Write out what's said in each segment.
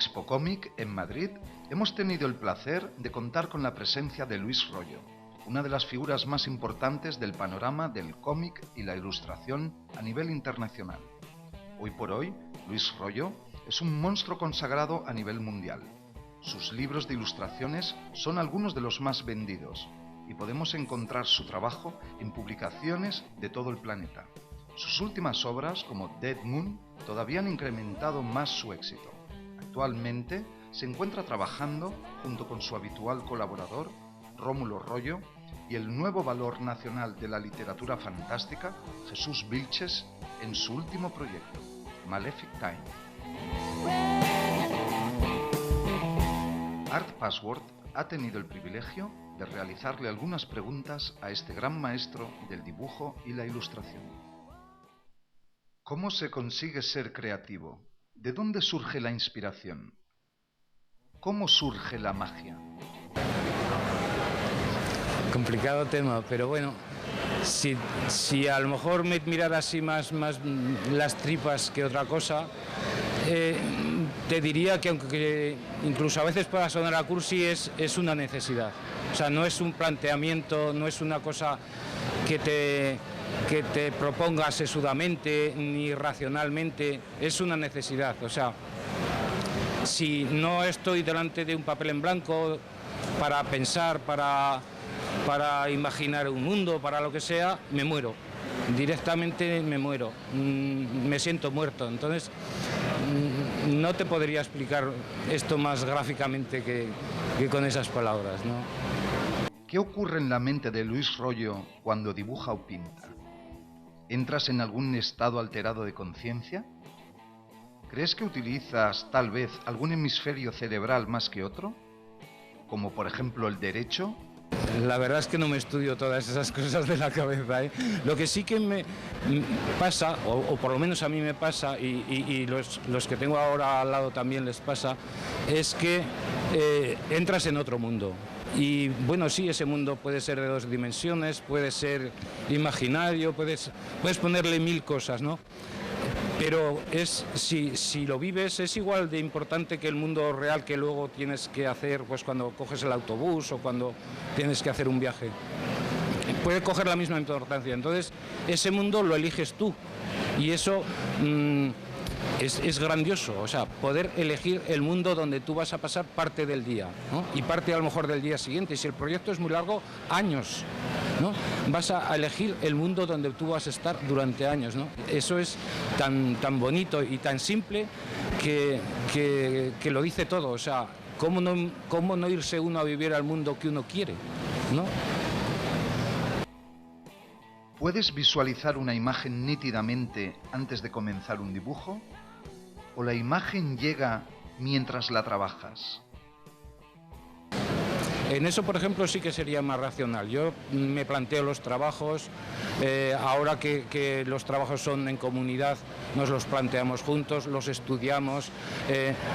Expo Cómic en Madrid hemos tenido el placer de contar con la presencia de Luis Royo, una de las figuras más importantes del panorama del cómic y la ilustración a nivel internacional. Hoy por hoy, Luis Royo es un monstruo consagrado a nivel mundial. Sus libros de ilustraciones son algunos de los más vendidos y podemos encontrar su trabajo en publicaciones de todo el planeta. Sus últimas obras, como Dead Moon, todavía han incrementado más su éxito. Actualmente se encuentra trabajando junto con su habitual colaborador, Rómulo Royo, y el nuevo valor nacional de la literatura fantástica, Jesús Vilches, en su último proyecto, Malefic Time. Art Password ha tenido el privilegio de realizarle algunas preguntas a este gran maestro del dibujo y la ilustración. ¿Cómo se consigue ser creativo? ¿De dónde surge la inspiración? ¿Cómo surge la magia? Complicado tema, pero bueno, si a lo mejor me mirara así más las tripas que otra cosa, te diría que aunque incluso a veces pueda sonar a cursi, es una necesidad. O sea, no es un planteamiento, no es una cosa que te propongas sesudamente ni racionalmente, es una necesidad. O sea, si no estoy delante de un papel en blanco para pensar, para imaginar un mundo, para lo que sea, me muero. Directamente me muero, me siento muerto. Entonces, no te podría explicar esto más gráficamente que con esas palabras, ¿no? ¿Qué ocurre en la mente de Luis Royo cuando dibuja o pinta? ¿Entras en algún estado alterado de conciencia? ¿Crees que utilizas, tal vez, algún hemisferio cerebral más que otro? Como por ejemplo el derecho. La verdad es que no me estudio todas esas cosas de la cabeza, ¿eh? Lo que sí que me pasa, o por lo menos a mí me pasa, y los que tengo ahora al lado también les pasa, es que entras en otro mundo. Y bueno, sí, ese mundo puede ser de 2 dimensiones, puede ser imaginario, puedes ponerle 1000 cosas, ¿no? Pero si lo vives, es igual de importante que el mundo real que luego tienes que hacer pues cuando coges el autobús o cuando tienes que hacer un viaje. Puede coger la misma importancia. Entonces, ese mundo lo eliges tú. Y eso es grandioso. O sea, poder elegir el mundo donde tú vas a pasar parte del día, ¿no? Y parte a lo mejor del día siguiente. Y si el proyecto es muy largo, años, ¿no? Vas a elegir el mundo donde tú vas a estar durante años, ¿no? Eso es tan bonito y tan simple que lo dice todo. O sea, ¿cómo no irse uno a vivir al mundo que uno quiere, ¿no? ¿Puedes visualizar una imagen nítidamente antes de comenzar un dibujo? ¿O la imagen llega mientras la trabajas? En eso, por ejemplo, sí que sería más racional. Yo me planteo los trabajos, ahora que los trabajos son en comunidad, nos los planteamos juntos, los estudiamos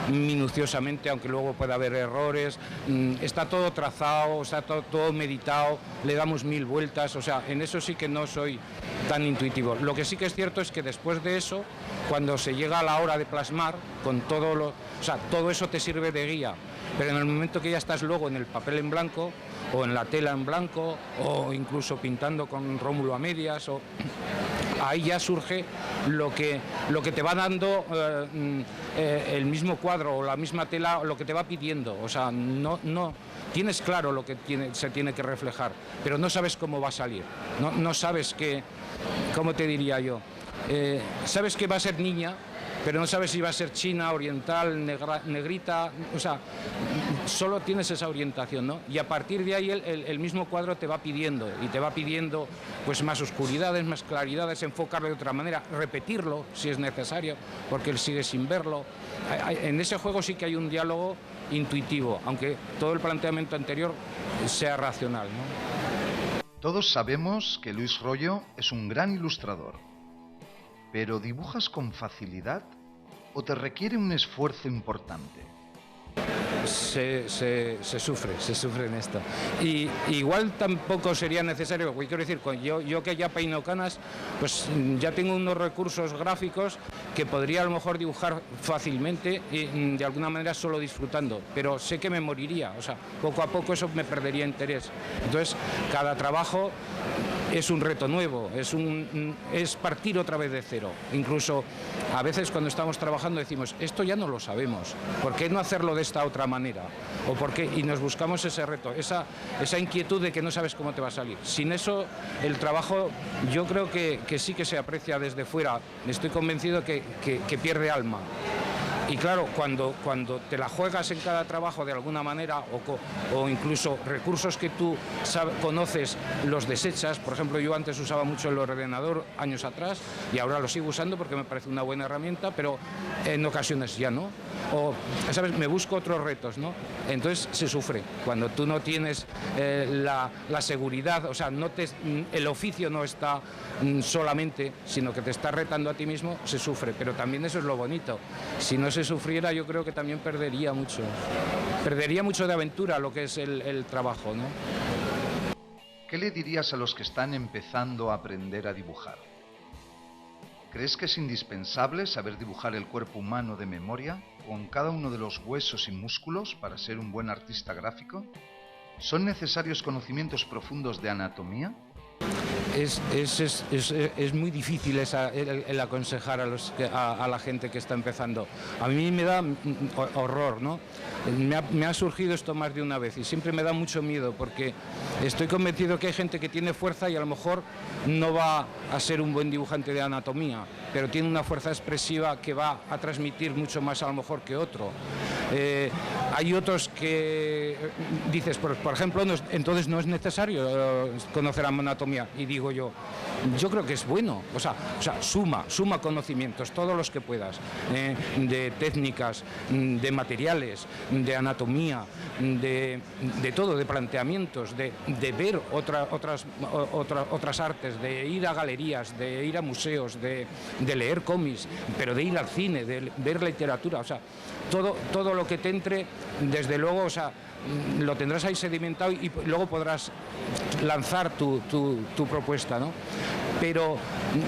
minuciosamente, aunque luego pueda haber errores. Está todo trazado, está todo meditado, le damos 1000 vueltas, o sea, en eso sí que no soy tan intuitivo. Lo que sí que es cierto es que después de eso, cuando se llega a la hora de plasmar, con todo todo eso te sirve de guía. Pero en el momento que ya estás luego en el papel en blanco, o en la tela en blanco, o incluso pintando con Rómulo a medias, ahí ya surge lo que te va dando el mismo cuadro o la misma tela, lo que te va pidiendo. O sea, no tienes claro lo que se tiene que reflejar, pero no sabes cómo va a salir. No sabes ¿cómo te diría yo? Sabes que va a ser niña, pero no sabes si va a ser china, oriental, negrita, o sea, solo tienes esa orientación, ¿no? Y a partir de ahí el mismo cuadro te va pidiendo, y te va pidiendo pues más oscuridades, más claridades, enfocarlo de otra manera, repetirlo si es necesario, porque él sigue sin verlo. En ese juego sí que hay un diálogo intuitivo, aunque todo el planteamiento anterior sea racional, ¿no? Todos sabemos que Luis Royo es un gran ilustrador. ¿Pero dibujas con facilidad o te requiere un esfuerzo importante? se sufre en esto. Y igual tampoco sería necesario, quiero decir, yo que ya peino canas, pues ya tengo unos recursos gráficos que podría a lo mejor dibujar fácilmente y de alguna manera solo disfrutando, pero sé que me moriría, o sea, poco a poco eso me perdería interés. Entonces, cada trabajo es un reto nuevo, es partir otra vez de cero. Incluso a veces cuando estamos trabajando decimos, esto ya no lo sabemos, ¿por qué no hacerlo de esta otra manera? ¿O por qué? Y nos buscamos ese reto, esa inquietud de que no sabes cómo te va a salir. Sin eso, el trabajo yo creo que sí que se aprecia desde fuera, estoy convencido que pierde alma. Y claro, cuando te la juegas en cada trabajo de alguna manera o incluso recursos que tú conoces los desechas, por ejemplo, yo antes usaba mucho el ordenador años atrás y ahora lo sigo usando porque me parece una buena herramienta, pero en ocasiones ya no. O, ¿sabes? Me busco otros retos, ¿no? Entonces se sufre. Cuando tú no tienes la seguridad, o sea, el oficio no está solamente, sino que te está retando a ti mismo, se sufre. Pero también eso es lo bonito. Si no se sufriera, yo creo que también perdería mucho de aventura lo que es el trabajo, ¿no? ¿Qué le dirías a los que están empezando a aprender a dibujar? ¿Crees que es indispensable saber dibujar el cuerpo humano de memoria, con cada uno de los huesos y músculos, para ser un buen artista gráfico? ¿Son necesarios conocimientos profundos de anatomía? Es muy difícil el aconsejar a la gente que está empezando. A mí me da horror, ¿no? Me ha surgido esto más de una vez y siempre me da mucho miedo porque estoy convencido que hay gente que tiene fuerza y a lo mejor no va a ser un buen dibujante de anatomía, pero tiene una fuerza expresiva que va a transmitir mucho más a lo mejor que otro. Hay otros que dices, por ejemplo, entonces no es necesario conocer anatomía, y digo yo creo que es bueno, o sea suma conocimientos, todos los que puedas, de técnicas, de materiales, de anatomía, de todo, de planteamientos, de ver otras artes, de ir a galerías, de ir a museos, de leer cómics, pero de ir al cine, de ver literatura, o sea, todo lo que te entre, desde luego, o sea, lo tendrás ahí sedimentado y luego podrás lanzar tu propuesta, ¿no? Pero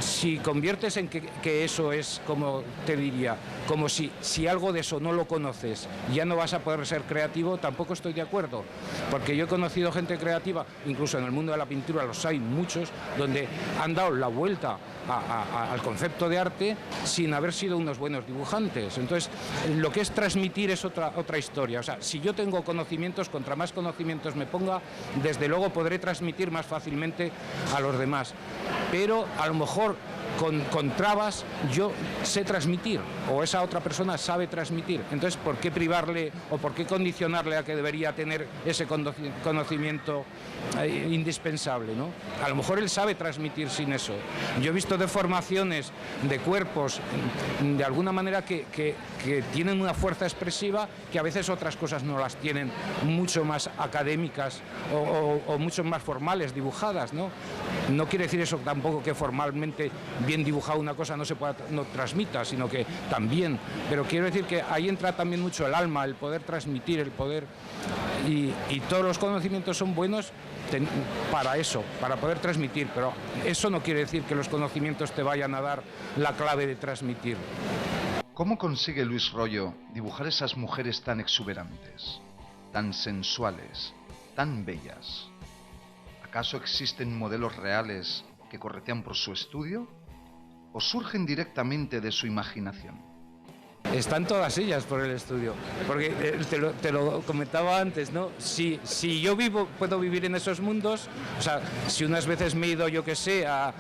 si conviertes en que eso es, como te diría, como si algo de eso no lo conoces, ya no vas a poder ser creativo, tampoco estoy de acuerdo. Porque yo he conocido gente creativa, incluso en el mundo de la pintura los hay muchos, donde han dado la vuelta al concepto de arte sin haber sido unos buenos dibujantes. Entonces, lo que es transmitir es otra historia. O sea, si yo tengo conocimientos, contra más conocimientos me ponga, desde luego podré transmitir más fácilmente a los demás. Pero a lo mejor con trabas yo sé transmitir, o esa otra persona sabe transmitir. Entonces, ¿por qué privarle o por qué condicionarle a que debería tener ese conocimiento indispensable, ¿no? A lo mejor él sabe transmitir sin eso. Yo he visto deformaciones de cuerpos de alguna manera que tienen una fuerza expresiva que a veces otras cosas no las tienen, mucho más académicas o mucho más formales, dibujadas, ¿no? No quiere decir eso tampoco que formalmente bien dibujado una cosa no transmita, sino que también, pero quiero decir que ahí entra también mucho el alma, el poder transmitir, el poder, y todos los conocimientos son buenos para eso, para poder transmitir, pero eso no quiere decir que los conocimientos te vayan a dar la clave de transmitir. ¿Cómo consigue Luis Royo dibujar esas mujeres tan exuberantes, tan sensuales, tan bellas? ¿Acaso existen modelos reales que corretean por su estudio o surgen directamente de su imaginación? Están todas ellas por el estudio, porque te lo comentaba antes, ¿no? Si yo puedo vivir en esos mundos, o sea, si unas veces me he ido, yo que sé, a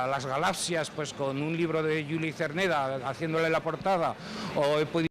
las galaxias, pues con un libro de Juli Cerneda haciéndole la portada, o he podido